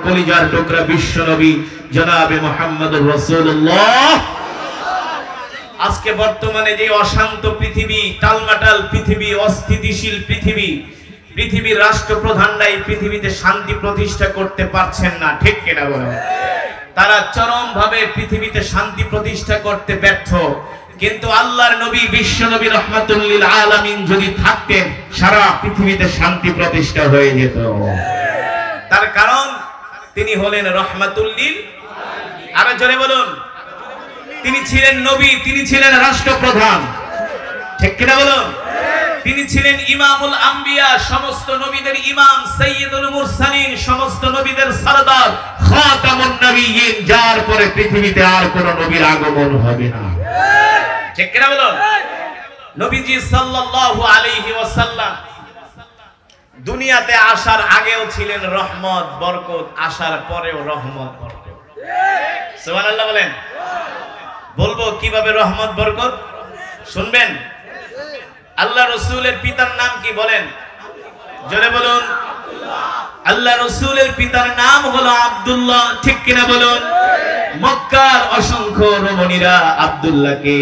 কলিজার টুকরা বিশ্ব নবী জনাবে মুহাম্মদুর রাসূলুল্লাহ। আজকে বর্তমানে যে অশান্ত পৃথিবী, টালমাটাল পৃথিবী, অস্থিতিশীল পৃথিবী, পৃথিবীর রাষ্ট্রপ্রধানরাই পৃথিবীতে শান্তি প্রতিষ্ঠা করতে পারছেন না, ঠিক কিনা বলেন? তারা চরমভাবে পৃথিবীতে শান্তি প্রতিষ্ঠা করতে ব্যর্থ। কিন্তু আল্লাহর নবী বিশ্ব নবী রাহমাতুল লিল আলামিন যদি থাকতেন, সারা পৃথিবীতে শান্তি প্রতিষ্ঠা হয়ে যেত। তার কারণ তিনি হলেন রাহমাতুল লিল আলামিন। আরো জোরে বলুন, তিনি ছিলেন নবী, তিনি ছিলেন রাষ্ট্রপ্রধান, ঠিক কিনা বলুন? তিনি ছিলেন ইমামুল আম্বিয়া, সমস্ত নবীদের ইমাম, সাইয়্যিদুল মুরসালিন, সমস্ত নবীদের সরদার, খাতামুন নবিয়্যিন, যার পরে পৃথিবীতে আর কোন নবীর আগমন হবে না, ঠিক কিনা বলুন? নবীজি সাল্লাল্লাহু আলাইহি ওয়াসাল্লাম দুনিয়াতে আসার আগেও ছিলেন রহমত বরকত, আসার পরেও রহমত বরকত। সুবহানাল্লাহ বলেন। বলবো কিভাবে রহমত বরকত, শুনবেন? আল্লাহ রসুলের পিতার নাম কি বলেন? জোরে বলুন। আল্লাহ রসুলের পিতার নাম হলো আব্দুল্লাহ, ঠিক কিনা বলুন? মক্কার অসংখ্য রমণীরা আব্দুল্লাহকে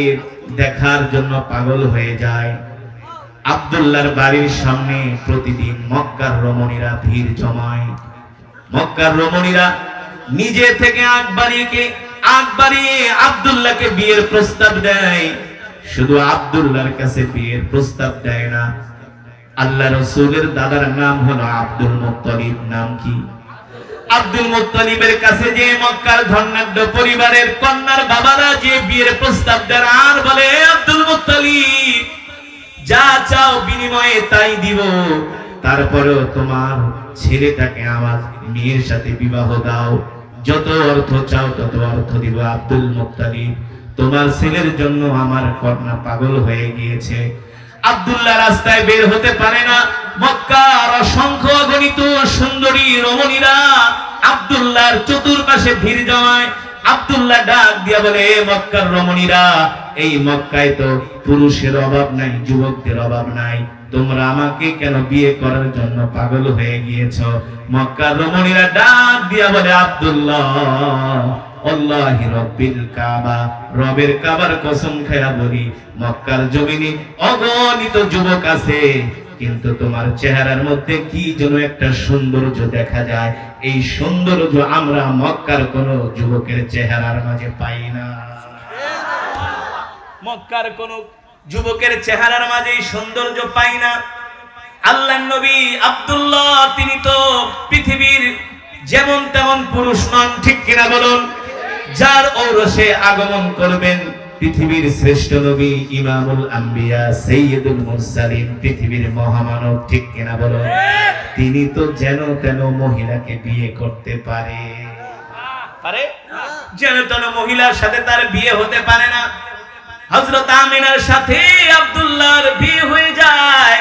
দেখার জন্য পাগল হয়ে যায়। আব্দুল্লাহর বাড়ির সামনে প্রতিদিন মক্কার রমণীরা ভিড় জমায়। মক্কার রমণীরা নিজে থেকে আগ বাড়িয়ে আব্দুল্লাহকে বিয়ের প্রস্তাব দেয়। শুধু আব্দুল্লাহর কাছে বিয়ের প্রস্তাব দেয় না, আল্লাহ রসুলের দাদার নাম হলো আব্দুল মুত্তালিব। নাম কি? আব্দুল মুত্তালিবের কাছে যে মক্কার ধনাঢ্য পরিবারের কন্যার বাবারা যে বিয়ের প্রস্তাব দেন, আর বলে আব্দুল মুত্তালিব যা চাও বিনিময়ে তাই দিব, তারপরেও তোমার ছেলেটাকে আমার মেয়ের সাথে বিবাহ দাও, যত অর্থ চাও তত অর্থ দিব। আব্দুল মুত্তালিব, তোমার ছেলের জন্য আমার কন্যা পাগল হয়ে গিয়েছে। আব্দুল্লাহ রাস্তায় বের হতে পারে না। মক্কার অসংখ্য অগণিত সুন্দরী রমণীরা আব্দুল্লাহর চতুর্পাশে ভিড় জমায়। আব্দুল্লাহ ডাক দিয়া বলে, মক্কার রমণীরা, এই মক্কায় তো পুরুষের অভাব নাই, যুবকদের অভাব নাই, তোমরা আমাকে কেন বিয়ে করার জন্য পাগল হয়ে গিয়েছো? মক্কার রমণীরা ডাক দিয়া বলে, আব্দুল্লাহ, আল্লাহি রাব্বিল কাবা, রবের কাবার কসম খায়া বলি, মক্কার জমিনে অগণিত যুবক আছে, কিন্তু তোমার চেহারার মধ্যে কি যেন একটা সৌন্দর্য দেখা যায়। এই সৌন্দর্য আমরা মক্কার কোন যুবকের চেহারার মাঝে পাই না। মক্কার কোন যুবকের চেহারার মাঝে এই সৌন্দর্য পাই না। আল্লাহর নবী আব্দুল্লাহ তিনি তো পৃথিবীর যেমন তেমন পুরুষ নন, ঠিক কিনা বলুন? যার ঔরসে আগমন করবেন পৃথিবীর শ্রেষ্ঠ নবী, ইমামুল আম্বিয়া, সাইয়্যিদুল মুরসালিন, পৃথিবীর মহামানব, ঠিক কিনা বলুন? তিনি তো যেন তেন মহিলাকে বিয়ে করতে পারে যেন তেন মহিলার সাথে তার বিয়ে হতে পারে না। হযরত আমিনার সাথে আব্দুল্লাহর বিয়ে হয়ে যায়।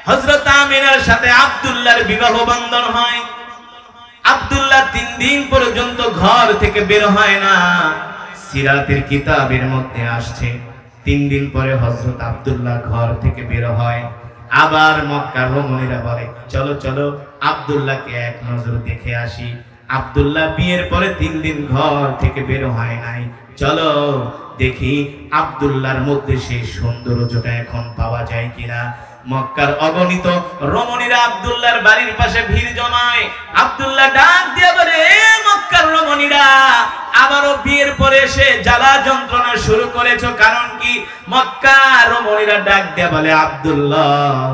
হযরত আমিনার সাথে আব্দুল্লাহর বিবাহ বন্ধন হয়। আব্দুল্লাহ 3 দিন পর্যন্ত ঘর থেকে বের হয় না। সিরাতের কিতাবের মধ্যে আসছে 3 দিন পরে হযরত আব্দুল্লাহ ঘর থেকে বের হয়। আবার মক্কার রমণীরা বলে, চলো চলো আব্দুল্লাহকে এক নজর দেখে আসি। আব্দুল্লাহ বিয়ের পরে 3 দিন ঘর থেকে বের হয় নাই, চলো দেখি আব্দুল্লাহর মধ্যে সেই সৌন্দর্যটা এখন পাওয়া যায় কিনা। মক্কার অগণিত রমণীরা আব্দুল্লাহর বাড়ির পাশে ভিড় জমায়। আব্দুল্লাহ ডাক দিয়ে বলে, মক্কার রমণীরা, আবারও বিয়ের পরে এসে জ্বালা যন্ত্রণা শুরু করেছো, কারণ কি? মক্কার রমণীরা ডাক দিয়ে বলে, আব্দুল্লাহ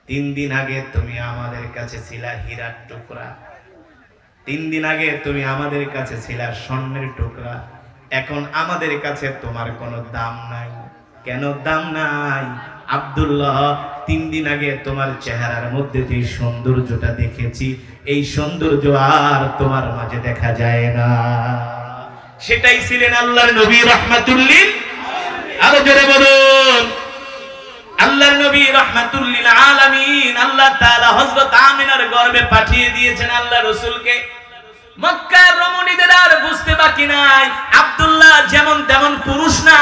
3 দিন আগে তুমি আমাদের কাছে ছিলা হীরার টুকরা, 3 দিন আগে তুমি আমাদের কাছে ছিলা স্বর্ণের টুকরা, এখন আমাদের কাছে তোমার কোনো দাম নাই। কেন দাম নাই? আব্দুল্লাহ 3 দিন আগে তোমার চেহারার মধ্যে যে সৌন্দর্যটা দেখেছি, এই সৌন্দর্য আর তোমার মাঝে দেখা যায় না। সেটাই ছিলেন আল্লাহর নবী রাহমাতুল লিল আলামিন। আরো জোরে বলুন, আল্লাহর নবী রাহমাতুল লিল আলামিন। আল্লাহ তাআলা হযরত আমিনার গর্ভে পাঠিয়ে দিয়েছেন আল্লাহ রাসূলকে। মক্কার রমণীদের আর বুঝতে বাকি নাই, আব্দুল্লাহ যেমন তেমন পুরুষ না,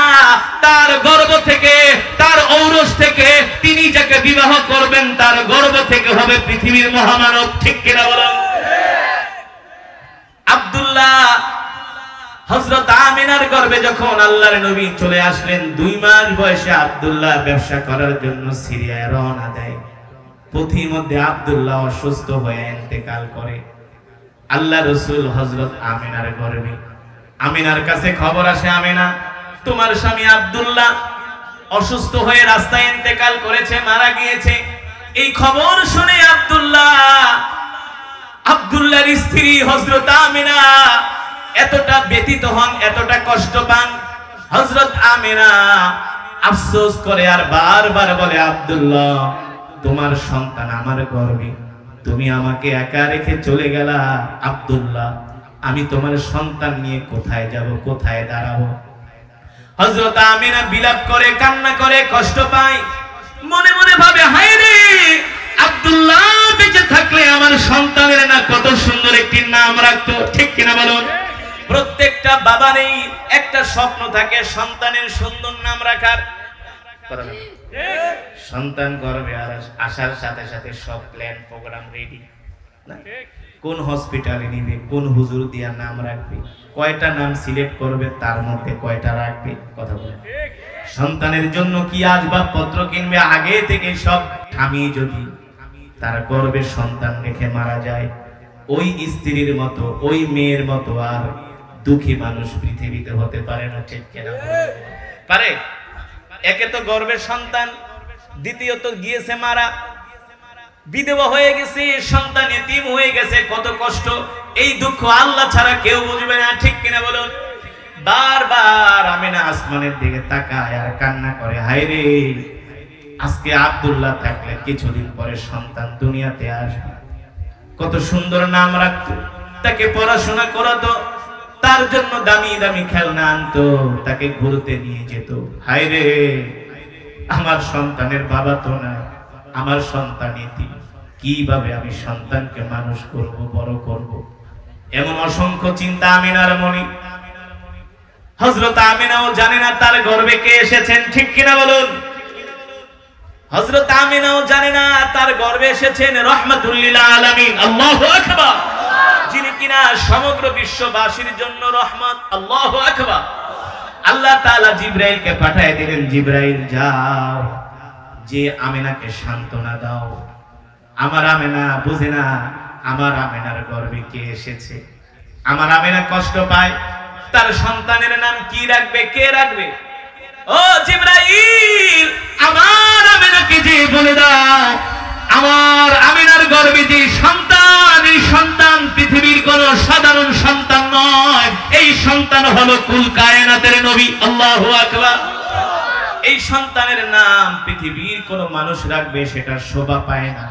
তার গর্ভ থেকে, তার ঔরস থেকে তিনি যাকে বিবাহ করবেন তার গর্ভ থেকে হবে পৃথিবীর মহামানব, ঠিক কিনা বলেন? হযরত আমিনার গর্ভে যখন আল্লাহর নবী চলে আসলেন, 2 মাস বয়সে আব্দুল্লাহ ব্যবসা করার জন্য সিরিয়ায় রওনা দেয়। পথির মধ্যে আব্দুল্লাহ অসুস্থ হয়ে ইন্তেকাল করে। আল্লাহ রাসূল হযরত আমিনার গর্ভে, আমিনার কাছে খবর আসে, আমিনা তোমার স্বামী আব্দুল্লাহ অসুস্থ হয়ে রাস্তায় ইন্তেকাল করেছে, মারা গিয়েছে। এই খবর শুনে আব্দুল্লাহর স্ত্রী হযরত আমিনা এতটা ব্যথিত হন, এতটা কষ্ট পান। হযরত আমিনা আফসোস করে আর বারবার বলে, আব্দুল্লাহ তোমার সন্তান আমার গর্ভে, তুমি আমাকে একা রেখে চলে গেলা। আব্দুল্লাহ আমি তোমার সন্তান নিয়ে কোথায় যাব, কোথায় দাঁড়াবো? হযরত আমিনা বিলাপ করে, কান্না করে, কষ্ট পায়, মনে মনে ভাবে, হায় রে, আব্দুল্লাহ বেঁচে থাকলে আমার সন্তানের না কত সুন্দর একটি নাম রাখতো, ঠিক কিনা বলুন? প্রত্যেকটা বাবারই একটা স্বপ্ন থাকে সন্তানের সুন্দর নাম রাখার। সন্তান গর্ভে আসার সাথে সাথে সব প্ল্যান প্রোগ্রাম রেডি। কোন হসপিটালে নিবে, কোন হুজুর দিয়া নাম রাখবে, কয়টা নাম সিলেক্ট করবে, তার মধ্যে কয়টা রাখবে, কথা বলে। সন্তানের জন্য কি আসবাবপত্র কিনবে, আগে থেকে সব স্বামী যদি তার গর্ভে সন্তান রেখে মারা যায়, ওই স্ত্রীর মতো, ওই মেয়ের মতো আর দুঃখী মানুষ পৃথিবীতে হতে পারে না, ঠিক কিনা? পারে? একে তো গর্ভের সন্তান, দ্বিতীয়ত গিয়েছে মারা, বিধবা হয়ে গেছে, সন্তান এতিম হয়ে গেছে, কত কষ্ট। এই দুঃখ আল্লাহ ছাড়া কেউ বুঝবে না, ঠিক কিনা বলুন? বারবার আমিনা আসমানের দিকে তাকায় আর কান্না করে, হায় রে, আজকে আব্দুল্লাহ থাকলে কিছুদিন পরে সন্তান দুনিয়াতে আসবে, কত সুন্দর নাম রাখতো, তাকে পড়াশোনা করাতো, তার জন্য দামি দামি খেলনা আনতো, তাকে ঘুরতে নিয়ে যেত। হায় রে, আমার সন্তানের বাবা তো না, আমার সন্তান এতিম, কিভাবে আমি সন্তানকে মানুষ করব, বড় করব? এমন অসংখ্য চিন্তা আমিনার মনে। হযরত আমিনাও জানে না তার গর্ভে কে এসেছেন, ঠিক কিনা বলুন? হযরত আমিনাও জানে না তার গর্ভে এসেছেন রাহমাতুল লিল আলামিন, আল্লাহু আকবার, যিনি কিনা সমগ্র বিশ্ববাসীর জন্য রহমত। আল্লাহু আকবার। আল্লাহ তাআলা জিবরাইলকে পাঠিয়ে দিলেন, জিবরাইল যাও, যে আমিনাকে সান্ত্বনা দাও, আমার আমিনা বুঝে না আমার আমিনার গর্ভে কে এসেছে, আমার আমিনা কষ্ট পায়, তার সন্তানের নাম কি রাখবে, কে রাখবে? ও জিবরাইল, আমার আমিনাকে যে বলে দাও, আমার আমিনার গর্ভে যে সন্তান, এই সন্তান পৃথিবীর কোন সাধারণ সন্তান নয়, এই সন্তান হলো কুল কায়নাতের নবী। আল্লাহু আকবার। এই সন্তানের নাম পৃথিবীর কোন মানুষ রাখবে সেটা শোভা পায় না,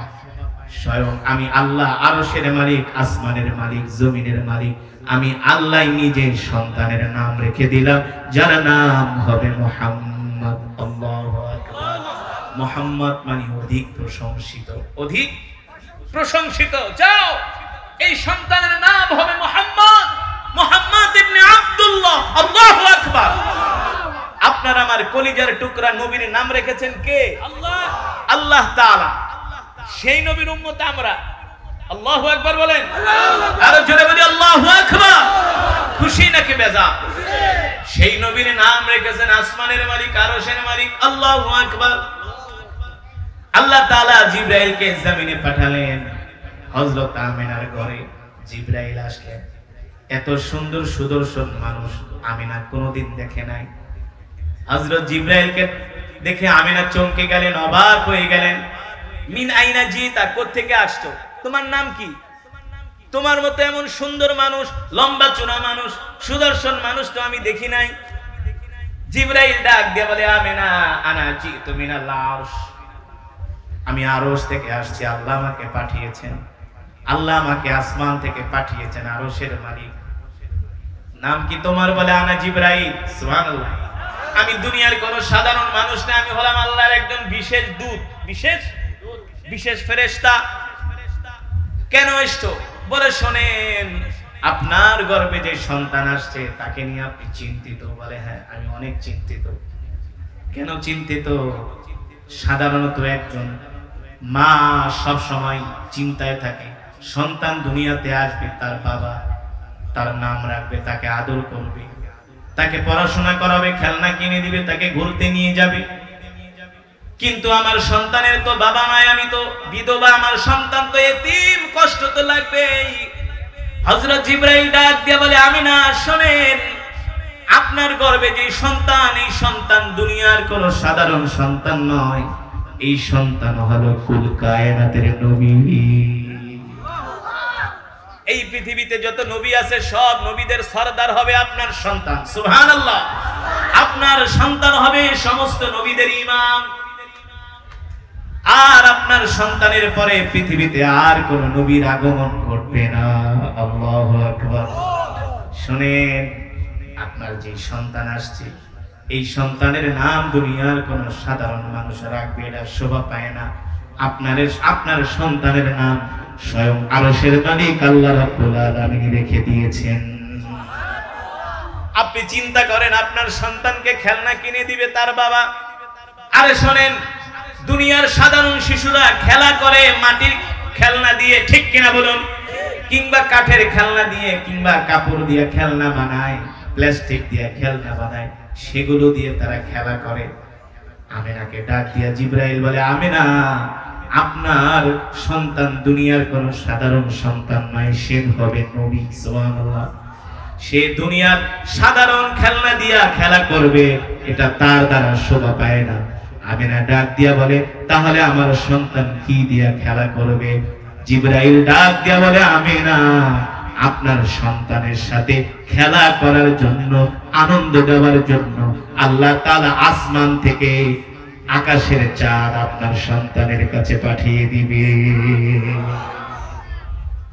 স্বয়ং আমি আল্লাহ আরশের মালিক, আসমানের মালিক, জমিনের মালিক, আমি আল্লাহ নিজে সন্তানের নাম রেখে দিলাম, যার নাম হবে মুহাম্মদ। আল্লাহু আকবার। মুহাম্মদ মানে অধিক প্রশংসিত, অধিক প্রশংসিত। যাও, এই সন্তানের নাম হবে মুহাম্মদ, মুহাম্মদ ইবনে আব্দুল্লাহ। আল্লাহু আকবার। আপনার আমার কলিজার টুকরা নবীর নাম রেখেছেন কে? আল্লাহ, আল্লাহ তাআলা। সেই নবীর উম্মত আমরা। আল্লাহু আকবার বলেন, আরো জোরে বলি আল্লাহু আকবার। খুশি নাকি বেজার? সেই নবীর নাম রেখেছেন আসমানের মালিক, আরশের মালিক। আল্লাহু আকবার। আল্লাহ তাআলা জিবরাইলকে জমিনে পাঠালেন। হযরত আমিনার ঘরে জিবরাইল আসলেন। এত সুন্দর সুদর্শন মানুষ আমিনা কোনোদিন দেখে নাই। হযরত জিবরাইলকে দেখে আমিনা চমকে গেলেন, অবাক হয়ে গেলেন। মিন আইনা জিতা, কোথা থেকে আসছো? তোমার নাম কি? তোমার মতো এমন সুন্দর মানুষ, লম্বা চূড়া মানুষ, সুদর্শন মানুষ তো আমি দেখি নাই। জিবরাইল ডাক দিয়ে বলে, আমিনা আনা জিতু মিনাল আরশ, আমি আরশ থেকে আসছি, আল্লাহ আমাকে পাঠিয়েছেন, আল্লাহ আমাকে আসমান থেকে পাঠিয়েছেন, আরশের মালিক। নাম কি তোমার? বলে আনা জিবরাইল। সুবহানাল্লাহ। আমি দুনিয়ার কোন সাধারণ মানুষ না, আমি হলাম আল্লাহর একজন বিশেষ দূত, বিশেষ ফেরেশতা। কেন এসছো? বলে শোনেন, আপনার গর্ভে যে সন্তান আসছে তাকে নিয়ে আপনি চিন্তিত? বলে হ্যাঁ, আমি অনেক চিন্তিত। কেন চিন্তিত? সাধারণত একজন মা সব সময় চিন্তায় থাকে, সন্তান দুনিয়াতে আসবে, তার বাবা তার নাম রাখবে, তাকে আদর করবে, তাকে পড়াশোনা করাবে, খেলনা কিনে দিবে, তাকে ঘুরতে নিয়ে যাবে। কিন্তু আমার সন্তানের তো বাবা নাই, আমি তো বিধবা, আমার সন্তান তো এতিম, কষ্ট তো লাগবেই। হযরত জিবরাইল ডাক দিয়ে বলে, আমিনা শুনেন, আপনার গর্ভে যে সন্তান, এই সন্তান দুনিয়ার কোন সাধারণ সন্তান নয়, এই সন্তান হলো কুল কায়নাতের নবী। এই পৃথিবীতে যত নবী আছে সব নবীদের সরদার হবে আপনার সন্তান। সুবহানাল্লাহ। আপনার সন্তান হবে সমস্ত নবীদের ইমাম। আর আপনার সন্তানের পরে পৃথিবীতে আর কোন নবীর আগমন ঘটবে না। আল্লাহু আকবার। শুনেন, আপনার যে সন্তান আসছে, এই সন্তানের নাম দুনিয়ার কোন সাধারণ মানুষ রাখবে, এটা শোভা পায় না। আপনার সন্তানের নাম স্বয়ং আরশের মালিক আল্লাহ রাব্বুল আলামিন রেখে দিয়েছেন। আপনি চিন্তা করেন, আপনার সন্তানকে খেলনা কিনে দিবে তার বাবা। আরে শোনেন, দুনিয়ার সাধারণ শিশুরা খেলা করে মাটির খেলনা দিয়ে, ঠিক কিনা বলুন, কিংবা কাঠের খেলনা দিয়ে, কিংবা কাপড় দিয়ে খেলনা বানায়, প্লাস্টিক দিয়ে খেলনা বানায়, সেগুলো দিয়ে তারা খেলা করে। আমিনাকে ডাক দিয়া জিবরাইল বলে, আমিনা, আপনার সন্তান দুনিয়ার কোন সাধারণ সন্তান নয়, সে হবে নবী। সুবহানাল্লাহ। সে দুনিয়ার সাধারণ খেলনা দিয়া খেলা করবে, এটা তার দ্বারা শোভা পায় না। আমিনা ডাক দিয়া বলে, তাহলে আমার সন্তান কি দিয়া খেলা করবে? জিবরাইল ডাক দিয়া বলে, আমিনা, আপনার সন্তানের সাথে খেলা করার জন্য, আনন্দ দেওয়ার জন্য আল্লাহ তাআলা আসমান থেকে আকাশের চাঁদ আপনার সন্তানের কাছে পাঠিয়ে দিবে।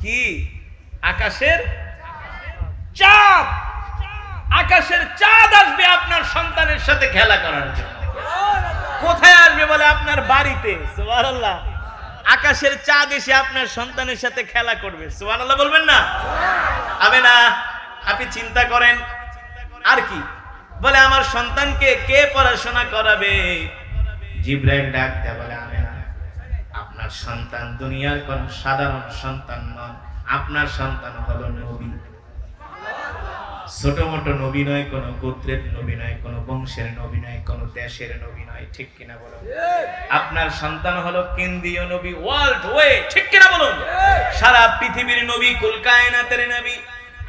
কি? আকাশের চাঁদ। আকাশের চাঁদ আসবে আপনার সন্তানের সাথে খেলা করার জন্য। কোথায় আসবে বলে? আপনার বাড়িতে। সুবহানাল্লাহ। আকাশের চাঁদ এসে আপনার সন্তানের সাথে খেলা করবে। সুবহানাল্লাহ বলবেন না? হবে না? আপনি চিন্তা করেন। আর কি বলে, আমার সন্তানকে কে পড়াশোনা করাবে? জিবরাইল ডাক দেয়া বলে, আমিনা, আপনার সন্তান দুনিয়ার কোন সাধারণ সন্তান নয়, আপনার সন্তান হলো নবী। ছোট মোটো নবী নয়, কোন গোত্রের নবী নয়, কোন বংশের নবী নয়, কোন দেশের নবী নয়, ঠিক কিনা বলুন? আপনার সন্তান হলো কেন্দ্রীয় নবী, ওয়ার্ল্ড ওয়ে, ঠিক কিনা বলুন? সারা পৃথিবীর নবী, কুল কায়নাতের নবী।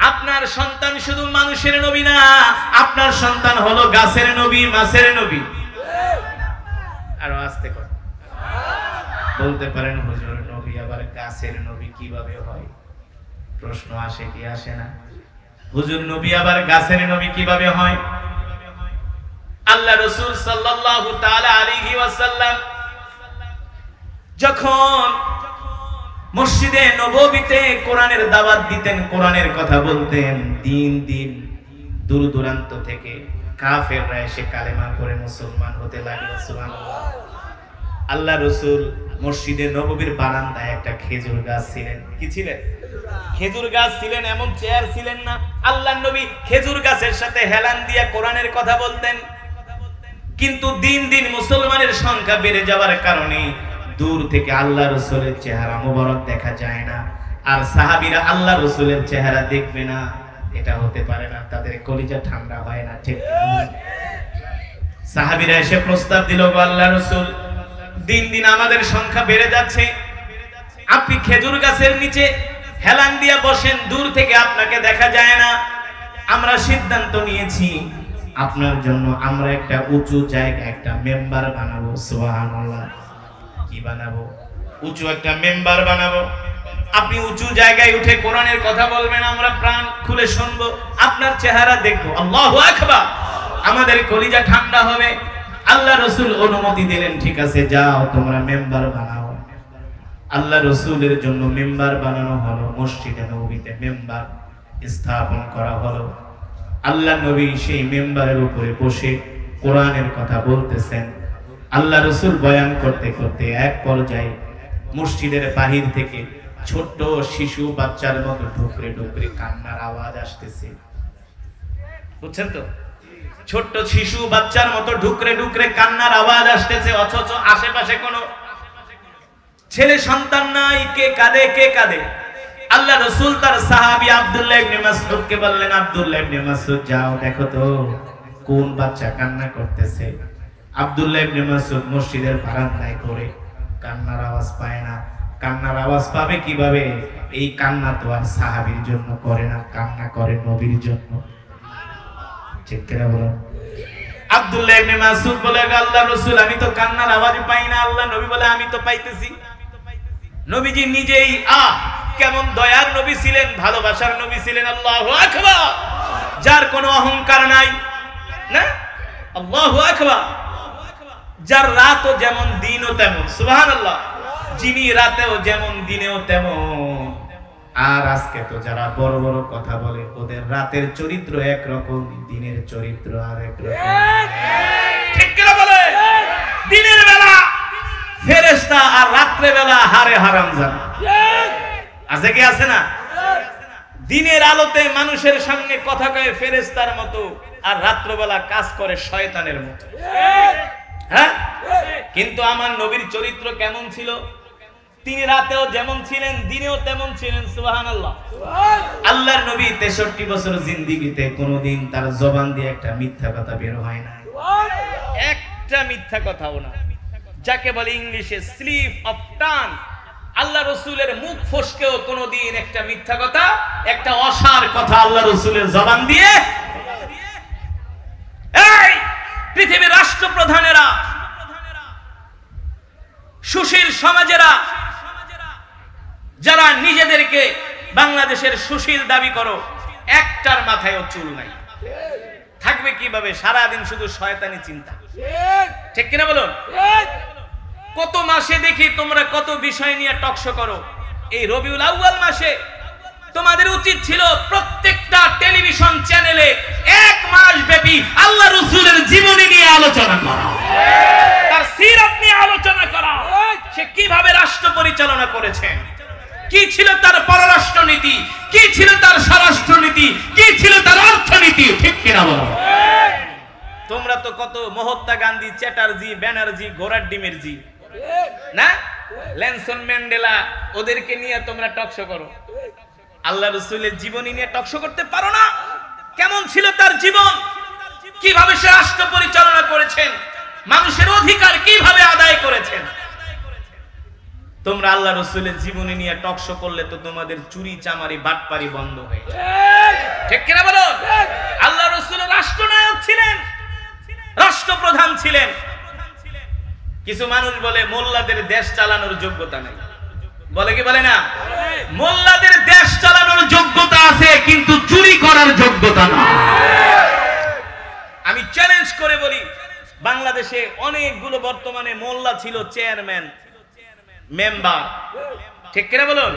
আপনার সন্তান শুধু মানুষের নবী না, আপনার সন্তান হলো গাছের নবী, মাছের নবী। আরো আস্তে করে বলতে পারেন, হুজুর, নবী আবার গাছের নবী কিভাবে হয়? প্রশ্ন আসে কি আসে না? হুজুর, নবী আবার গাছের নবী কিভাবে হয়? আল্লাহ রাসূল সাল্লাল্লাহু তাআলা আলাইহি ওয়াসাল্লাম যখন মসজিদে নববীতে কোরআনের দাওয়াত দিতেন, কোরআনের কথা বলতেন, দিন দিন দূর দূরান্ত থেকে কাফেররা এসে কালেমা পড়ে মুসলমান হতে লাগলো। সুবহানাল্লাহ। আল্লাহ রাসূল মসজিদে নববীর বারান্দায় একটা খেজুর গাছ ছিলেন। কি ছিলেন? খেজুর গাছ ছিলেন, এমন চেয়ার ছিলেন না। আল্লাহর নবী খেজুর গাছের সাথে হেলান দিয়া কোরআনের কথা বলতেন। কিন্তু দিন দিন মুসলমানের সংখ্যা বেড়ে যাওয়ার কারণে দূর থেকে আল্লাহ রাসূলের চেহারা মোবারক দেখা যায় না। আর সাহাবীরা আল্লাহ রাসূলের চেহারা দেখবে না, এটা হতে পারে না, তাদের কলিজা ঠান্ডা হয় না, ঠিক? সাহাবীরা এসে প্রস্তাব দিল, গো আল্লাহর রাসূল, দিন দিন আমাদের সংখ্যা বেড়ে যাচ্ছে, আপনি খেজুর গাছের নিচে হেলান দিয়া বসেন, দূর থেকে আপনাকে দেখা যায় না। আমরা সিদ্ধান্ত নিয়েছি আপনার জন্য আমরা একটা উঁচু জায়গায় একটা মেম্বার বানাবো। সুবহানাল্লাহ। কি বানাবো? উঁচু একটা মেম্বার বানাবো। আপনি উঁচু জায়গায় উঠে কোরআনের কথা বলবেন, আমরা প্রাণ খুলে শুনবো, আপনার চেহারা দেখবো। আল্লাহু আকবার। আমাদের কলিজা ঠান্ডা হবে। আল্লাহ রাসূল অনুমতি দিলেন, ঠিক আছে, যাও তোমরা মেম্বার বানাও। আল্লাহ রাসূলের জন্য মেম্বার বানানো হলো। মসজিদে নববীতে মেম্বার স্থাপন করা হলো। আল্লাহ নবী সেই মেম্বারের উপরে বসে কোরআনের কথা বলতেছেন। আল্লাহ রাসূল বয়ান করতে করতে এক পর্যায়ে মসজিদের বাহির থেকে ছোট্ট শিশু বাচ্চার মতো ঢুকরে ঢুকরে কান্নার আওয়াজ আসতেছে। বুঝছেন তো? ছোট্ট শিশু বাচ্চার মতো ঢুকরে ঢুকরে কান্নার আওয়াজ আসতেছে, অথচ আশেপাশে কোনো ছেলে সন্তান নাই। কে কাঁদে? কে কাঁদে? আল্লাহ রাসূল তার সাহাবী আব্দুল্লাহ ইবনে মাসউদকে বললেন, আব্দুল্লাহ ইবনে মাসউদ যাও দেখো তো কোন বাচ্চা কান্না করতেছে। আব্দুল্লাহ ইবনে মাসউদ মসজিদের বারান্দায় করে কান্নার আওয়াজ পায় না। কান্নার আওয়াজ পাবে কিভাবে? এই কান্না তো আর সাহাবীর জন্য করে না, কান্না করে নবীর জন্য। ঠিক করে বলো। আব্দুল্লাহ ইবনে মাসউদ বলে, আল্লাহর রাসূল আমি তো কান্নার আওয়াজ পাই না। আল্লাহ নবী বলে, আমি তো পাইতেছি। নবীজি নিজেই কেমন দয়ার নবী ছিলেন, ভালোবাসার নবী ছিলেন। আল্লাহু আকবার। যার কোনো অহংকার নাই না, আল্লাহু আকবার। যার রাতও যেমন দিনও তেমন, সুবহানাল্লাহ। যিনি রাতেও যেমন দিনেও তেমন। আর আজকে তো যারা বড় বড় কথা বলে ওদের রাতের চরিত্র একরকম, দিনের চরিত্র আর একরকম। ঠিক কি না বলে? দিনের বেলা ফেরেশতা আর রাত্রে বেলা হারে হারামজাদা। আছে কি আছে না? দিনের আলোতে মানুষের সামনে কথা কয় ফেরেশতার মতো, আর রাত্রবেলা কাজ করে শয়তানের মতো। হ্যাঁ, কিন্তু আমার নবীর চরিত্র কেমন ছিল? তিনি রাতেও যেমন ছিলেন, দিনেও তেমন ছিলেন। সুবহানাল্লাহ। আল্লাহর নবী 63 বছর জিন্দেগিতে কোনোদিন তার জবান দিয়ে একটা মিথ্যা কথা বের হয় না, একটা মিথ্যা কথাও না। যাকে বলে ইংলিশে স্লিপ অফ টাং। আল্লাহ রাসূলের মুখ ফসকেও কোনোদিন একটা মিথ্যা কথা, একটা অসার কথা আল্লাহ রাসূলের জবান দিয়ে। এই পৃথিবীর রাষ্ট্রপ্রধানেরা, সুশীল সমাজেরা, যারা নিজেদেরকে বাংলাদেশের সুশীল দাবি করো, একটার মাথায়ও চুল নাই। থাকবে কিভাবে? সারাদিন শুধু শয়তানি চিন্তা। ঠিক কিনা বলুন? কত মাসে দেখি তোমরা কত বিষয় নিয়ে টকশো করো। এই রবিউল আউয়াল মাসে তোমাদের উচিত ছিল প্রত্যেকটা টেলিভিশন চ্যানেলে 1 মাস ব্যাপী আল্লাহ রাসূলের জীবনী নিয়ে আলোচনা করা, তার সিরাত নিয়ে আলোচনা করা। সে কিভাবে রাষ্ট্র পরিচালনা করেছেন, কি ছিল তার পররাষ্ট্র নীতি, কি ছিল তার স্বরাষ্ট্র নীতি, কি ছিল তার অর্থনীতি। ঠিক কিনা বলো? তোমরা তো কত মহাত্মা গান্ধী, চ্যাটার্জি, ব্যানার্জি, ঘোড়ার ডিমের জি না, লেনসন ম্যান্ডেলা, ওদেরকে নিয়ে তোমরা টকশো করো। আল্লাহ রাসূলের জীবনী নিয়ে টকশো করতে পারো না? কেমন ছিল তার জীবন, কিভাবে সে রাষ্ট্র পরিচালনা করেছেন, মানুষের অধিকার কিভাবে আদায় করেছেন। তোমরা আল্লাহ রাসূলের জীবনী নিয়ে টকশো করলে তো তোমাদের চুরি চামারি বাটপারি বন্ধ হয়ে যাবে। ঠিক কিনা বলো? আল্লাহ রাসূল রাষ্ট্রনায়ক ছিলেন, রাষ্ট্রপ্রধান ছিলেন। কিছু মানুষ বলে মোল্লাদের দেশ চালানোর যোগ্যতা নাই। বলে কি বলে না? মোল্লাদের দেশ চালানোর যোগ্যতা আছে, কিন্তু চুরি করার যোগ্যতা না। আমি চ্যালেঞ্জ করে বলি, বাংলাদেশে অনেকগুলো বর্তমানে মোল্লা ছিল চেয়ারম্যান, মেম্বার। ঠিক কিনা বলুন?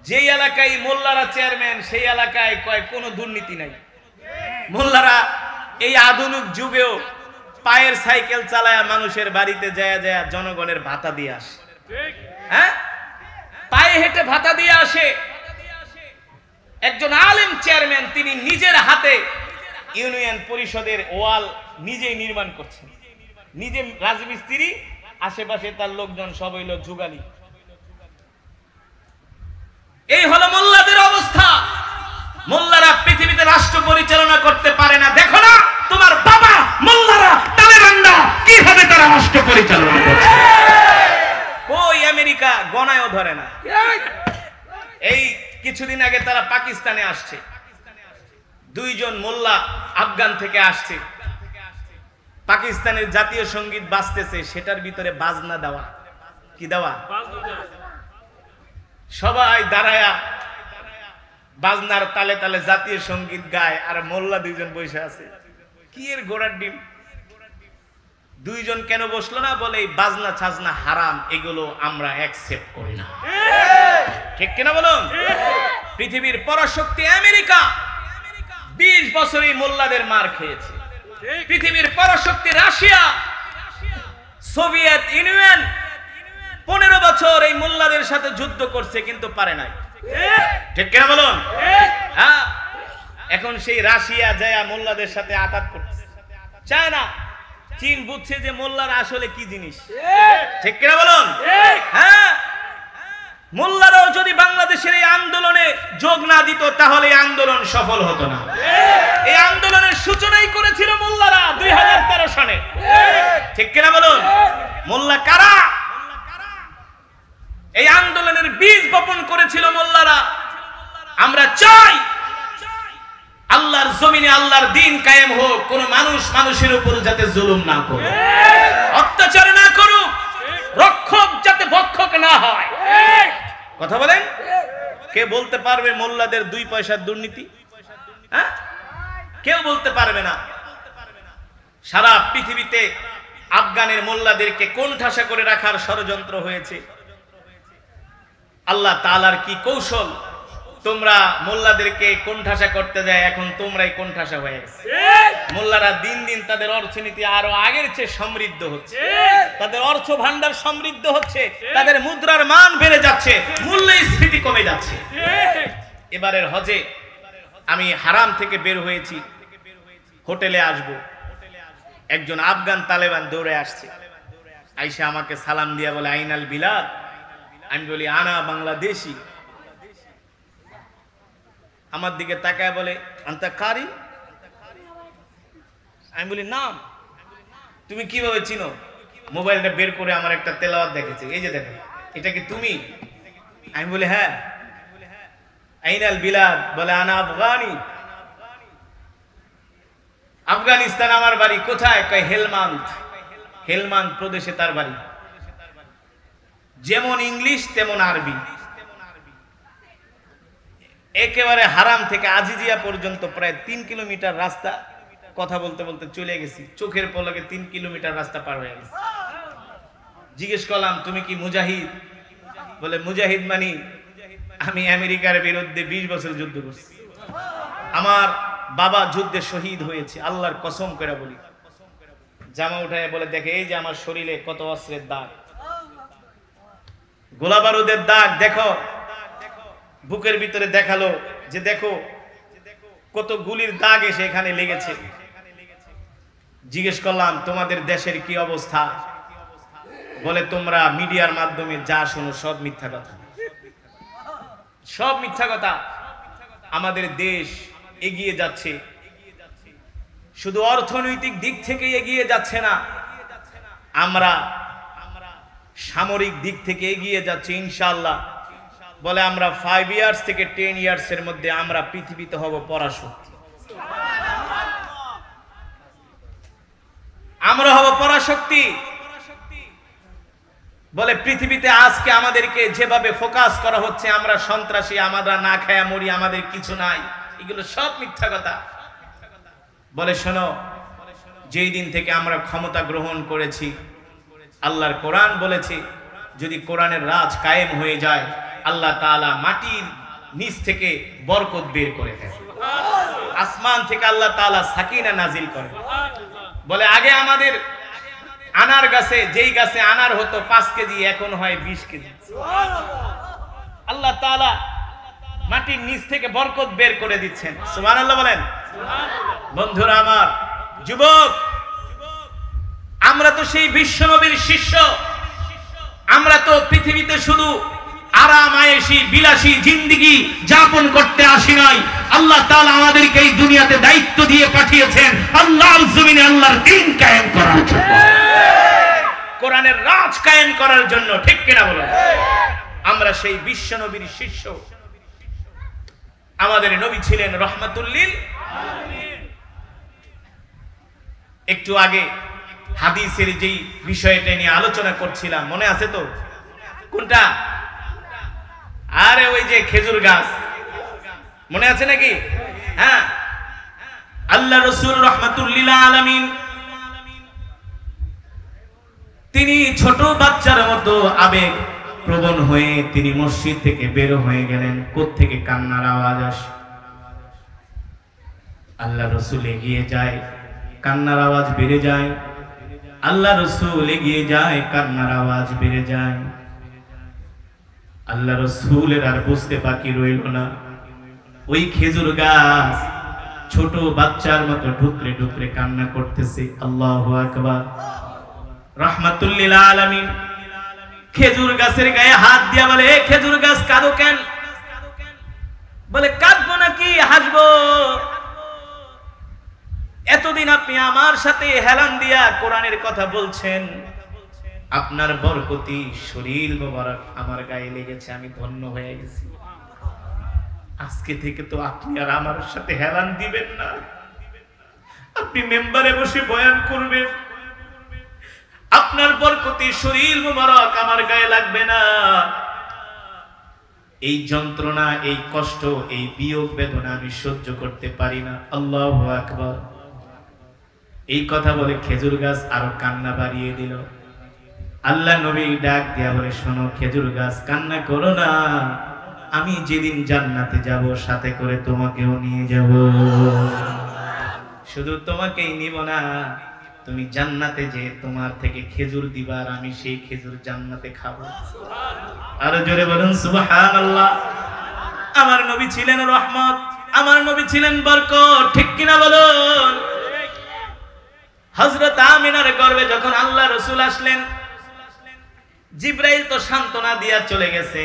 যে এলাকায় মোল্লারা চেয়ারম্যান, সেই এলাকায় কয় কোনো দুর্নীতি নাই। মোল্লারা এই আধুনিক যুগেও পায়ের সাইকেল চালায়া মানুষের বাড়িতে যায় যায় জনগণের ভাতা দিয়ে আসে। হ্যাঁ, পায়ে হেঁটে ভাতা দিয়ে আসে। একজন আলেম চেয়ারম্যান, তিনি নিজের হাতে ইউনিয়ন পরিষদের ওয়াল নিজেই নির্মাণ করছেন, নিজে রাজমিস্ত্রি, আশেপাশে তার লোকজন সব হইল যুগালি। এই হলো মোল্লাদের অবস্থা। মোল্লারা পৃথিবীতে রাষ্ট্র পরিচালনা করতে পারে না। দেখো না তোমার বাবা মোল্লারা, তালেবানরা কিভাবে তারা রাষ্ট্র পরিচালনা করছে। কই আমেরিকা গণায়ও ধরে না। এই কিছুদিন আগে তারা পাকিস্তানে আসছে, 2 জন মোল্লা আফগান থেকে আসছে। পাকিস্তানের জাতীয় সঙ্গীত বাজতেছে, সেটার ভিতরে বাজনা দেওয়া। কি দেওয়া? সবাই দাঁড়ায়া বাজনার তালে তালে জাতীয় সঙ্গীত গায়, আর মোল্লা 2 জন বসে আছে। কি এর ঘোড়ার ডিম? 2 জন কেন বসলো না? বলে এই বাজনা ছাজনা হারাম, এগুলো আমরা অ্যাকসেপ্ট করি না। ঠিক কিনা বলুন? পৃথিবীর পরাশক্তি আমেরিকা 20 বছরই মোল্লাদের মার খেয়েছে। পৃথিবীর পরাশক্তি রাশিয়া, সোভিয়েত ইউনিয়ন 15 বছর এই মোল্লাদের সাথে যুদ্ধ করছে, কিন্তু পারে নাই। ঠিক কিনা বলুন? হ্যাঁ, এখন সেই রাশিয়া যায় মোল্লাদের সাথে আঘাত করছে, চায় না। চীন বুঝছে যে মোল্লারা আসলে কি জিনিস। ঠিক কিনা বলুন? হ্যাঁ, মোল্লারাও যদি বাংলাদেশের এই আন্দোলনে যোগ না দিত তাহলে এই আন্দোলন সফল হতো না। এই আন্দোলনের সূচনাই করেছিল মোল্লারা 2013 সালে, ঠিক কিনা বলুন? মোল্লা কারা? এই আন্দোলনের বীজ বপন করেছিল মোল্লারা। আমরা চাই আল্লাহর জমিনে আল্লাহর দ্বীন কায়েম হোক, কোন মানুষ মানুষের উপর যাতে জুলুম না করে, অত্যাচার না করুক, রক্ষক যাতে ভক্ষক না হয়। কথা বলেন? কে বলতে পারবে মোল্লাদের 2 পয়সার দুর্নীতি? হ্যাঁ, কেউ বলতে পারবে না। সারা পৃথিবীতে আফগানের মোল্লাদেরকে কোণঠাসা করে রাখার ষড়যন্ত্র হয়েছে। আল্লাহ তাআলার কি কৌশল! তোমরা মোল্লাদেরকে কোণঠাসা করতে যায়, এখন তোমরাই কোণঠাসা হয়ে গেছে। মোল্লারা দিন দিন তাদের অর্থনীতি আরো আগের চেয়ে সমৃদ্ধ হচ্ছে, তাদের অর্থ ভান্ডার সমৃদ্ধ হচ্ছে, তাদের মুদ্রার মান বেড়ে যাচ্ছে, মূল্যস্ফীতি কমে যাচ্ছে। এবারের হজে আমি হারাম থেকে বের হয়েছি, হোটেলে আসব, একজন আফগান তালেবান দৌড়ে আসছে, আইসা আমাকে সালাম দিয়া বলে আইনাল বিলাদ। আমি বলি আনা বাংলাদেশি। আমার দিকে তাকায় বলে আন্তা কারি। আমি বলি নাম। তুমি কিভাবে চিনো? মোবাইলটা বের করে আমার একটা তেলাওয়াত দেখেছে, এই যে দেখো, এটা কি তুমি? আমি বলি হ্যাঁ। আইনাল বিলাদ? বলে আনা আফগানি। আফগানিস্তান আমার বাড়ি। কোথায়? কয় হেলমান্দ। হেলমান্দ প্রদেশে তার বাড়ি। যেমন ইংলিশ তেমন আরবি। একেবারে হারাম থেকে আজিজিয়া পর্যন্ত প্রায় 3 কিলোমিটার রাস্তা কথা বলতে বলতে চলে গেছি। চোখের পলকে 3 কিলোমিটার রাস্তা পার হয়ে গেছে। জিজ্ঞেস করলাম তুমি কি মুজাহিদ? বলে মুজাহিদ মানি আমি আমেরিকার বিরুদ্ধে 20 বছর যুদ্ধ করছি, আমার বাবা যুদ্ধে শহীদ হয়েছে, আল্লাহর কসম করে বলি। জামা উঠায় বলে দেখে এই যে আমার শরীরে কত অস্ত্রের দাগ, গোলা বারুদের দাগ দেখো। বুকের ভিতরে দেখালো যে দেখো কত গুলির দাগ এসে এখানে লেগেছে। জিজ্ঞেস করলাম তোমাদের দেশের কি অবস্থা? বলে তোমরা মিডিয়ার মাধ্যমে যা শোনো সব মিথ্যা কথা, সব মিথ্যা কথা। আমাদের দেশ এগিয়ে যাচ্ছে, শুধু অর্থনৈতিক দিক থেকে এগিয়ে যাচ্ছে না, আমরা সামরিক দিক থেকে এগিয়ে যাচ্ছে ইনশাআল্লাহ। বলে আমরা 5 ইয়ার্স থেকে 10 ইয়ার্সের মধ্যে আমরা পৃথিবীতে হব পরাশক্তি, আমরা হব পরাশক্তি। বলে পৃথিবীতে আজকে আমাদেরকে যেভাবে ফোকাস করা হচ্ছে আমরা সন্ত্রাসী, আমরা না খায়া মরি, আমাদের কিছু নাই, এগুলো সব মিথ্যা কথা। বলে শোনো, যেই দিন থেকে আমরা ক্ষমতা গ্রহণ করেছি আল্লাহর কোরআন বলেছে যদি কোরআনের রাজ কায়েম হয়ে যায় আল্লাহ তাআলা মাটির নিচ থেকে বরকত বের করে দেন, আসমান থেকে আল্লাহ তাআলা সাকিনা নাজিল করে। বলে আগে আমাদের আনার গাছে, যেই গাছে আনার হতো 5 কেজি, এখন হয় 20 কেজি। আল্লাহ তাআলা মাটির নিচ থেকে বরকত বের করে দিচ্ছেন। সুবহানাল্লাহ বলেন। বন্ধুরা আমার, যুবক, আমরা তো সেই বিশ্বনবীর শিষ্য। আমরা তো পৃথিবীতে শুধু আরাম-আয়েশী বিলাসী জিন্দেগি যাপন করতে আসি নাই। আল্লাহ তাআলা আমাদেরকে এই দুনিয়াতে দায়িত্ব দিয়ে পাঠিয়েছেন আল্লাহর জমিনে আল্লাহর দ্বীন কায়েম করার জন্য, কোরআনের রাজ কায়েম করার জন্য। ঠিক কিনা বলেন? আমরা সেই বিশ্বনবীর শিষ্য। আমাদের নবী ছিলেন রহমাতুল লিল আলামিন। একটু আগে হাদিসের যেই বিষয়টা নিয়ে আলোচনা করছিলাম, মনে আছে তো? কোনটা? আরে ওই যে খেজুর গাছ, মনে আছে নাকি? হ্যাঁ, আল্লাহ রাসূল রাহমাতুল লিল আলামিন তিনি ছোট বাচ্চার মতো আবেগ প্রবণ হয়ে তিনি মসজিদ থেকে বের হয়ে গেলেন। কোত্থেকে কান্নার আওয়াজ আসে। আল্লাহ রাসূল এগিয়ে যায়, কান্নার আওয়াজ বেড়ে যায়। আল্লাহ রাসূল এগিয়ে যায়, কান্নার আওয়াজ বেড়ে যায়। আল্লাহ রাসূলের আর বুঝতে বাকি রইল না, ওই খেজুর গাছ ছোট বাচ্চার মতো ঢুকরে ঢুকরে কান্না করতেছে। আল্লাহু আকবার। রাহমাতুল লিল আলামিন খেজুর গাছের গায়ে হাত দিয়া বলে, এ খেজুর গাছ কাঁদো কেন? বলে, কাঁদবো নাকি হাসবো? এতদিন আপনি আমার সাথে হেলান দিয়া কোরআনের কথা বলছেন, আপনার বরকতি শরীর মোবারক আমার গায়ে লেগেছে, আমি ধন্য হয়ে গেছি। আজকে থেকে তো আপনি আর আমার সাথে হেলান দিবেন না, আপনি মেম্বারে বসে বয়ান করবেন, আপনার বরকতি শরীর মোবারক আমার গায়ে লাগবে না। এই যন্ত্রণা, এই কষ্ট, এই বিয়োগ বেদনা আমি সহ্য করতে পারি না। আল্লাহু আকবার। এই কথা বলে খেজুর গাছ আরো কান্না বাড়িয়ে দিল। আল্লাহ নবী ডাক দিয়া বলে, শোনো খেজুর গাছ, কান্না করো না, আমি যেদিন জান্নাতে যাব সাথে করে তোমাকেও নিয়ে যাব। শুধু তোমাকেই নিব না, তুমি জান্নাতে যে তোমার থেকে খেজুর দিবা, আর আমি সেই খেজুর জান্নাতে খাবো। আরো জোরে বলুন সুবহানাল্লাহ। আমার নবী ছিলেন রহমত, আমার নবী ছিলেন বরকত, ঠিক কিনা বলুন? হযরত আমিনার গর্ভে যখন আল্লাহ রাসূল আসলেন, জিবরাইল তো সান্ত্বনা দিয়া চলে গেছে।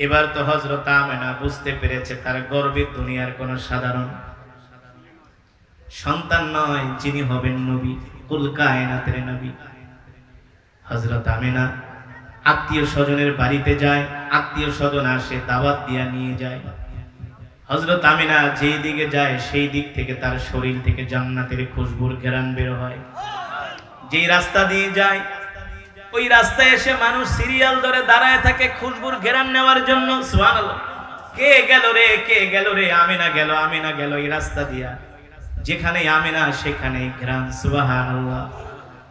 এবার তো হযরত আমিনা বুঝতে পেরেছে তার গর্ভে দুনিয়ার কোন সাধারণ সন্তান নয়, যিনি হবেন নবী, কুল কায়নাতের নবী। হযরত আমিনা আত্মীয় স্বজনের বাড়িতে যায়, আত্মীয় স্বজন আসে, দাওয়াত দিয়া নিয়ে যায়। হযরত আমিনা যেই দিকে যায় সেই দিক থেকে তার শরীর থেকে জান্নাতের খুশবুর ঘ্রাণ বের হয়। যেই রাস্তা দিয়ে যায় ওই রাস্তায় এসে মানুষ সিরিয়াল ধরে দাঁড়ায় থাকে খুশবুর ঘ্রাণ নেওয়ার জন্য। সুবহানাল্লাহ। কে গেল রে, কে গেল রে? আমিনা গেল, আমিনা গেল এই রাস্তা দিয়া। যেখানে আমিনা সেখানেই ঘ্রাণ। সুবহানাল্লাহ।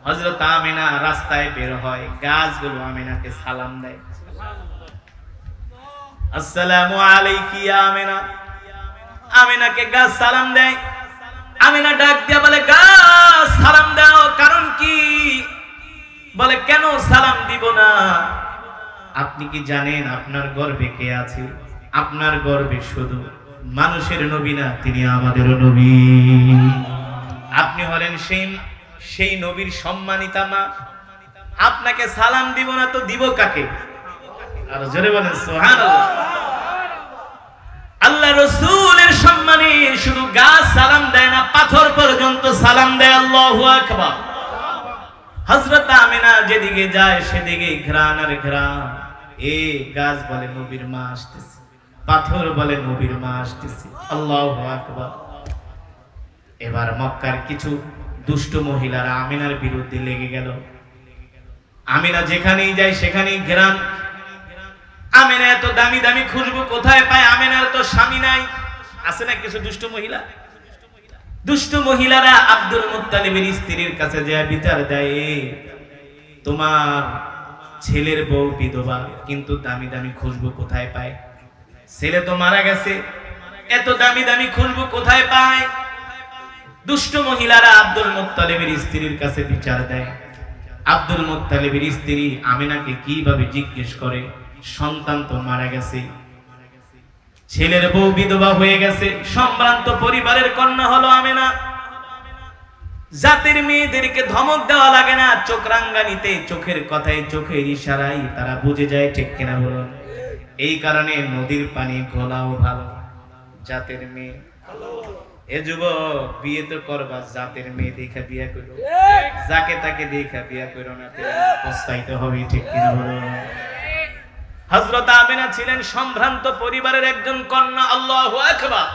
হযরত আমিনা রাস্তায় বের হয়, গাছগুলো আমিনাকে সালাম দেয়, আসসালামু আলাইকি ইয়া আমিনা। আমিনাকে গাছ সালাম দেয়। আমিনা ডাক দিয়া বলে, গাছ সালাম দাও, কারণ কি? বলে, কেন সালাম দিব না? আপনি কি জানেন আপনার গর্ভে কে আছে? আপনার গর্ভে শুধু মানুষের নবী না, তিনি আমাদেরও নবী। আপনি হলেন সেই নবীর সম্মানিতা মা। আপনাকে সালাম দিব না তো দিব কাকে? আর জোরে বলেন সুবহানাল্লাহ। আল্লাহ রাসূলের সম্মানে শুধু গাছ সালাম দেয় না, পাথর পর্যন্ত সালাম দেয়। আল্লাহু আকবার। হযরত আমিনা যেদিকে যায় সেদিকে ঘ্রাণ আর ঘ্রাণ। এই গাছ বলে নবীর মা আসতেছে, পাথর বলে নবীর মা আসতেছে। আল্লাহু আকবার। এবার মক্কার কিছু দুষ্ট মহিলারা আমিনার বিরুদ্ধে লেগে গেল। আমিনা যেখানেই যায় সেখানেই ঘ্রাণ। আমিনা এত দামি দামি খুশবু কোথায় পায়? আমিনার তো স্বামী নাই। আছে না কিছু দুষ্ট মহিলা? দুষ্ট মহিলারা আব্দুল মুত্তালিবের স্ত্রীর কাছে যায় বিচার দেয়, তোমার ছেলের বউ বিধবা, কিন্তু দামি দামি খুশবু কোথায় পায়? ছেলে তো মারা গেছে, এত দামি দামি খুশবু কোথায় পায়? দুষ্ট মহিলারা আব্দুল মুত্তালিবের স্ত্রীর কাছে বিচার দেয়। আব্দুল মুত্তালিবের স্ত্রী আমিনাকে কিভাবে জিজ্ঞেস করে, সন্তান তো মারা গেছে, ছেলের বউ বিধবা হয়ে গেছে, সম্ভ্রান্ত পরিবারের কন্যা হলো আমিনা। জাতির মেয়েদেরকে ধমক দেওয়া লাগে না, চোখ রাঙ্গানিতে, চোখের কথায়, চোখের ইশারায় তারা বুঝে যায়, ঠিক কিনা বলুন? এই কারণে নদীর পানি ঘোলাও ভালো, জাতের মেয়ে। এ যুবক, বিয়ে তো করবা, জাতের মেয়ে দেখা বিয়ে করো, যাকে তাকে দেখা বিয়ে করো না, পস্তাইতে হবে, ঠিক কিনা বলুন? হযরত আমিনা ছিলেন সম্ভ্রান্ত পরিবারের একজন কন্যা। আল্লাহু আকবার।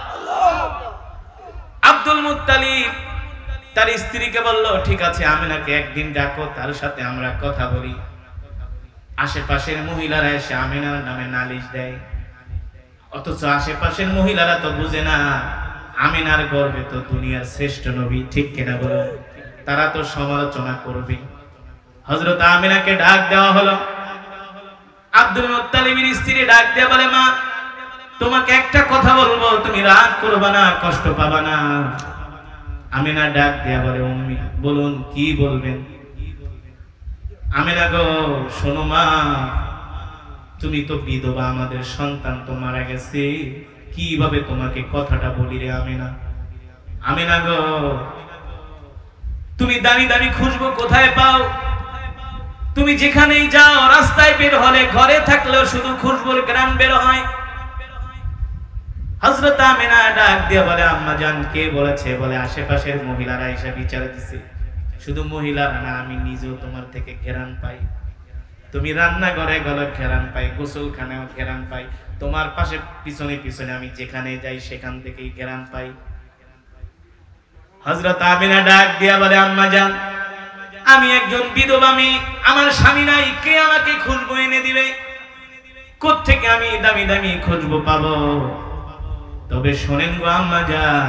আব্দুল মুত্তালিব তার স্ত্রীকে বলল, ঠিক আছে, আমিনাকে একদিন ডাকো, তার সাথে আমরা কথা বলি। আশেপাশের মহিলারা এসে আমিনার নামে নালিশ দেয়, অথচ আশেপাশের মহিলারা তো বুঝে না আমিনার গর্ভে তো দুনিয়ার শ্রেষ্ঠ নবী, ঠিক কিনা বলুন? তারা তো সমালোচনা করবে। হযরত আমিনাকে ডাক দেওয়া হলো। আব্দুল মুত্তালিবের স্ত্রী ডাক দিয়ে বলে, মা, তোমাকে একটা কথা বলবো, তুমি রাগ করবা না, কষ্ট পাবা না। আমিনা ডাক দিয়া বলে, উম্মি, বলুন, কি বলবেন? আমিনা গো, শোনো মা, তুমি তো বিধবা, আমাদের সন্তান তো মারা গেছে, কিভাবে তোমাকে কথাটা বলি রে আমিনা। আমিনা গো, তুমি দামি দামি খুশবু কোথায় পাও? তুমি যেখানেই যাও, রাস্তায় বের হলে, ঘরে থাকলেও শুধু খুশবুর ঘ্রাণ বের হয়। হযরত আমিনা ডাক দিয়ে বলে, আম্মা জান কে বলেছে? বলে আশেপাশের মহিলারা এসে বিচার দিছে। শুধু মহিলারা না, আমি নিজেও তোমার থেকে ঘ্রাণ পাই। তুমি রান্নাঘরে গেলে ঘ্রাণ পাই, গোসলখানাও ঘ্রাণ পাই, তোমার পাশে পিছনে পিছনে আমি যেখানে যাই সেখান থেকেই ঘ্রাণ পাই। হযরত আমিনা ডাক দিয়া বলে, আম্মা জান আমি একজন বিধবা মেয়ে, আমার স্বামী নাই, কে আমাকে খুশবু এনে দিবে? কোত্থেকে আমি দামি দামি খুশবু পাবো? তবে শোনেন গো আম্মা জান,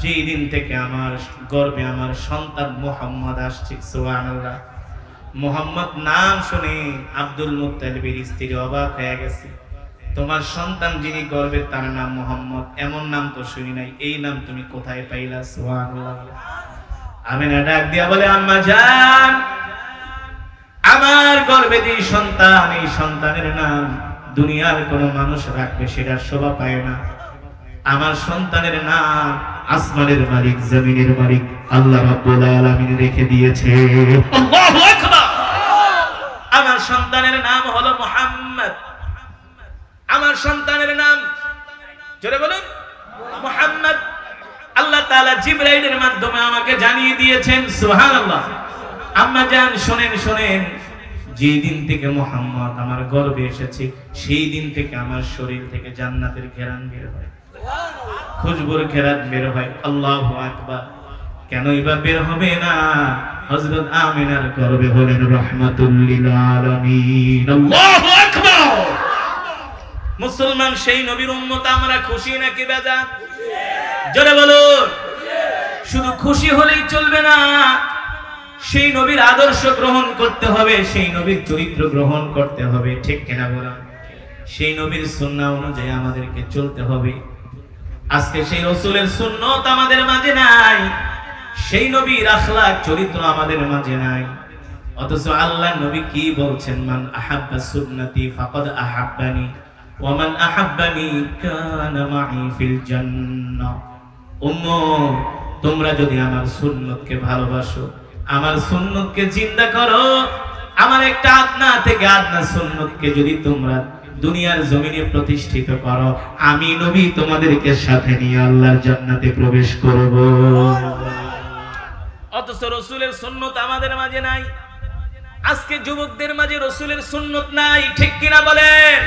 যেই দিন থেকে আমার গর্ভে আমার সন্তান মুহাম্মদ আসছে, সুবহানাল্লাহ, মুহাম্মদ নাম শুনে আব্দুল মুত্তালিবের স্ত্রী অবাক হয়ে গেছে। তোমার সন্তান যিনি গর্ভে তার নাম মুহাম্মদ, এমন নাম তো শুনি নাই, এই নাম তুমি কোথায় পাইলা? সুবহানাল্লাহ। আমিনা ডাক দিয়া বলে, আম্মা জান আমার গর্ভে যে সন্তান, এই সন্তানের নাম দুনিয়ার কোন মানুষ রাখবে সেটা শোভা পায় না। আমার সন্তানের নাম আসমানের মালিক, জমিনের মালিক আল্লাহ রাব্বুল আলামিন রেখে দিয়েছে। আল্লাহু আকবার। আমার সন্তানের নাম হলো মুহাম্মদ। আমার সন্তানের নাম জোরে বলুন মুহাম্মদ। আল্লাহ তাআলা জিবরাইলের মাধ্যমে আমাকে জানিয়ে দিয়েছেন, সুবহানাল্লাহ। আম্মা জান শোনেন শোনেন, যেই দিন থেকে মুহাম্মদ আমার গর্ভে এসেছে সেই দিন থেকে আমার শরীর থেকে জান্নাতের ঘেরান বের হয়, খুশবুর ঘেরান বের হয়। আল্লাহু আকবার। কেনই বা বের হবে না? হযরত আমিনার গর্ভে হলেন রাহমাতুল লিল আলামিন। আল্লাহু আকবার। মুসলমান সেই নবীর উম্মত আমরা খুশি নাকি বেজার? জোরে বলুন। শুধু খুশি হলেই চলবে না, সেই নবীর আদর্শ গ্রহণ করতে হবে, সেই নবীর চরিত্র গ্রহণ করতে হবে, ঠিক কিনা বলুন? সেই নবীর সুন্নাহ অনুযায়ী আমাদেরকে চলতে হবে। আজকে সেই রাসূলের সুন্নাত আমাদের মাঝে নাই, সেই নবীর আখলাক চরিত্র আমাদের মাঝে নাই। অথচ আল্লাহর নবী কি বলছেন? মান আহাব্বা সুন্নতি ফাকাদ আহাব্বানি ওয়া মান আহাব্বানি কানা মাই ফিল জান্নাহ। উম্মত, তোমরা যদি আমার সুন্নতকে ভালোবাসো, আমার সুন্নতকে জিন্দা করো, আমার একটা আদনা থেকে আদনা সুন্নতকে যদি তোমরা দুনিয়ার জমিনে প্রতিষ্ঠিত করো, আমি নবী তোমাদেরকে সাথে নিয়ে আল্লাহর জান্নাতে প্রবেশ করব। অথচ রাসূলের সুন্নত আমাদের মাঝে নাই। আজকে যুবকদের মাঝে রাসূলের সুন্নত নাই, ঠিক কিনা বলেন?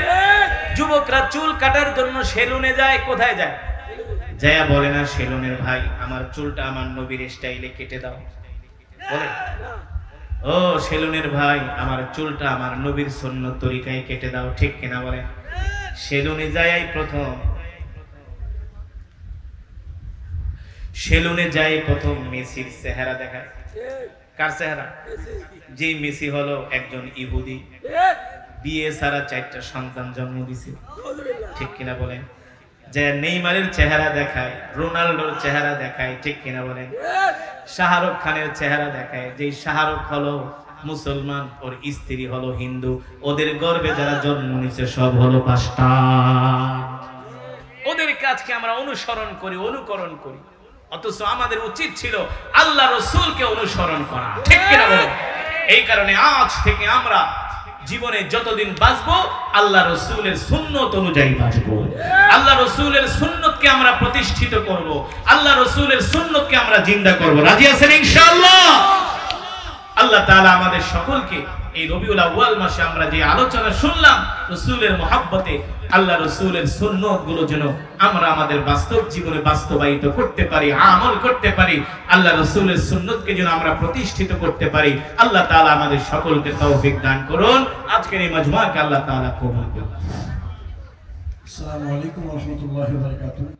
যুবকরা চুল কাটার জন্য সেলুনে যায়। কোথায় যায়? যায়া বলে না সেলুনের ভাই আমার চুলটা আমার নবীর স্টাইলে কেটে দাও? বলে ও সেলুনের ভাই আমার চুলটা আমার নবীর সুন্নত তরিকায় কেটে দাও, ঠিক কিনা বলে? সেলুনে যাই প্রথম, সেলুনে যাই প্রথম মেসির চেহারা দেখায়। কার চেহারা? যে মেসি হলো একজন ইহুদি, বিয়ে ছাড়া 4টা সন্তান জন্ম দিয়েছে, ঠিক কিনা বলেন? যে নেইমারের চেহারা দেখায়, রোনাল্ডোর চেহারা দেখায়, ঠিক কিনা বলেন? শাহরুখ খানের চেহারা দেখায়, যে শাহরুখ হলো মুসলমান, ওর স্ত্রী হলো হিন্দু, ওদের গর্ভে যারা জন্ম নিয়েছে সব হলো পাস্টার। ওদের কাজকে আমরা অনুসরণ করি, অনুকরণ করি। অথচ আমাদের উচিত ছিল আল্লাহ রাসূলকে অনুসরণ করা, ঠিক কিনা বলেন? এই কারণে আজ থেকে আমরা জীবনে যতদিন বাঁচবো আল্লাহ রাসূলের সুন্নত অনুযায়ী বাঁচবো। আল্লাহ রাসূলের সুন্নতকে আমরা প্রতিষ্ঠিত করব, আল্লাহ রাসূলের সুন্নতকে আমরা জিন্দা করব। রাজি আছেন ইনশাআল্লাহ? আল্লাহ তাআলা আমাদের সকলকে এই রবিউল আউয়াল মাসে আমরা যে আলোচনা শুনলাম রাসূলের মহব্বতে, আল্লাহ রাসূলের সুন্নতগুলো যেন আমরা আমাদের বাস্তব জীবনে বাস্তবায়িত করতে পারি, আমল করতে পারি, আল্লাহ রাসূলের সুন্নতকে যেন আমরা প্রতিষ্ঠিত করতে পারি। আল্লাহ তাআলা আমাদের সকলকে তৌফিক দান করুন। আজকের এই মাজমাকে আল্লাহ তাআলা কবুল করুন। আসসালামু আলাইকুম ওয়া রাহমাতুল্লাহি ওয়া বারাকাতুহু।